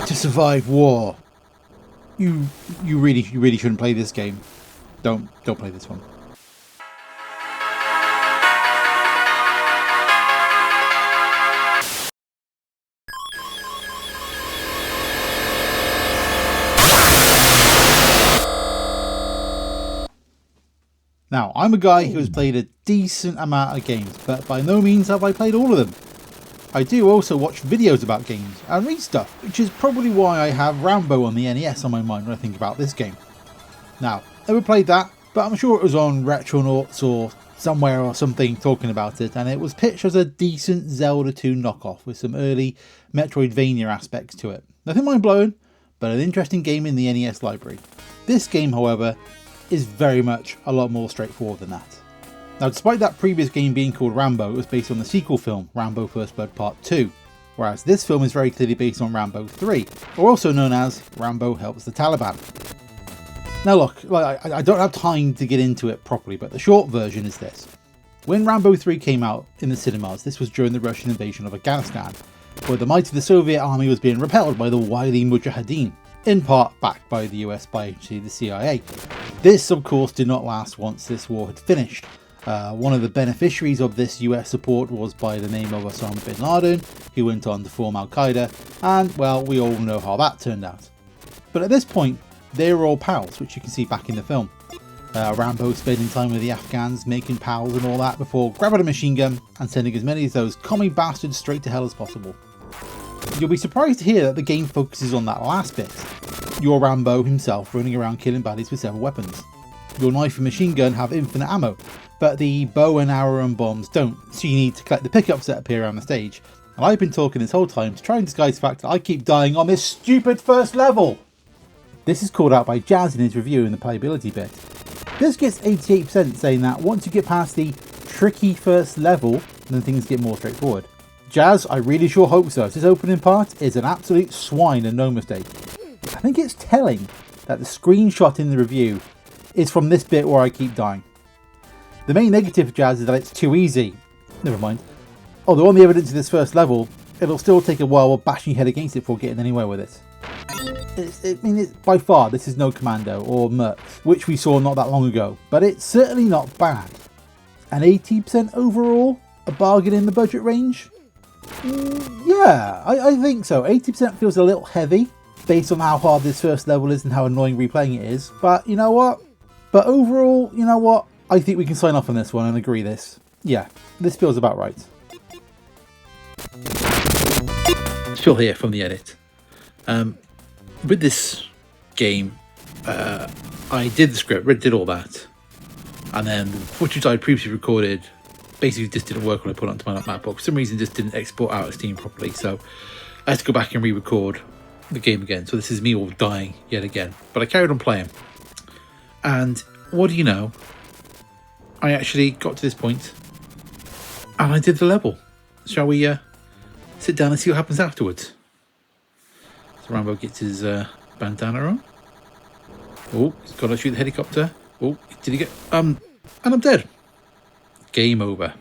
to survive war. You really shouldn't play this game. Don't play this one. Now, I'm a guy who has played a decent amount of games, but by no means have I played all of them. I do also watch videos about games and read stuff, which is probably why I have Rambo on the NES on my mind when I think about this game. Now, never played that, but I'm sure it was on Retronauts or somewhere or something talking about it, and it was pitched as a decent Zelda 2 knockoff with some early Metroidvania aspects to it. Nothing mind-blowing, but an interesting game in the NES library. This game, however, is very much a lot more straightforward than that. Now, despite that previous game being called Rambo, it was based on the sequel film, Rambo First Blood Part 2, whereas this film is very clearly based on Rambo 3, or also known as Rambo Helps the Taliban. Now look, I don't have time to get into it properly, but the short version is this. When Rambo 3 came out in the cinemas, this was during the Russian invasion of Afghanistan, where the might of the Soviet army was being repelled by the wily Mujahideen, in part backed by the US spy agency, the CIA. This, of course, did not last once this war had finished. One of the beneficiaries of this US support was by the name of Osama bin Laden, who went on to form Al-Qaeda, and, well, we all know how that turned out. But at this point, they were all pals, which you can see back in the film. Rambo spending time with the Afghans, making pals and all that, before grabbing a machine gun and sending as many of those commie bastards straight to hell as possible. You'll be surprised to hear that the game focuses on that last bit. You're Rambo himself running around killing baddies with several weapons. Your knife and machine gun have infinite ammo, but the bow and arrow and bombs don't, so you need to collect the pickups that appear around the stage. And I've been talking this whole time to try and disguise the fact that I keep dying on this stupid first level. This is called out by Jazz in his review in the playability bit. This gets 88%, saying that once you get past the tricky first level, then things get more straightforward. Jazz, I really sure hope so. This opening part is an absolute swine and no mistake. I think it's telling that the screenshot in the review is from this bit where I keep dying. The main negative of Jazz is that it's too easy. Never mind. Although on the evidence of this first level, it'll still take a while bashing your head against it before getting anywhere with it. By far, this is no Commando or Mercs, which we saw not that long ago, but it's certainly not bad. And 80% overall? A bargain in the budget range? Yeah, I think so. 80% feels a little heavy, based on how hard this first level is and how annoying replaying it is. But you know what? But overall, you know what? I think we can sign off on this one and agree this. Yeah, this feels about right. Phil here from the Edit. With this game, I did the script, did all that, and then the footage I previously recorded basically just didn't work when I put it onto my MacBook. For some reason, it just didn't export out of Steam properly, so I had to go back and re-record the game again. So this is me all dying yet again, but I carried on playing, and what do you know? I actually got to this point, and I did the level. Shall we sit down and see what happens afterwards? So Rambo gets his bandana on. Oh, he's got to shoot the helicopter. Oh, did he get... and I'm dead. Game over.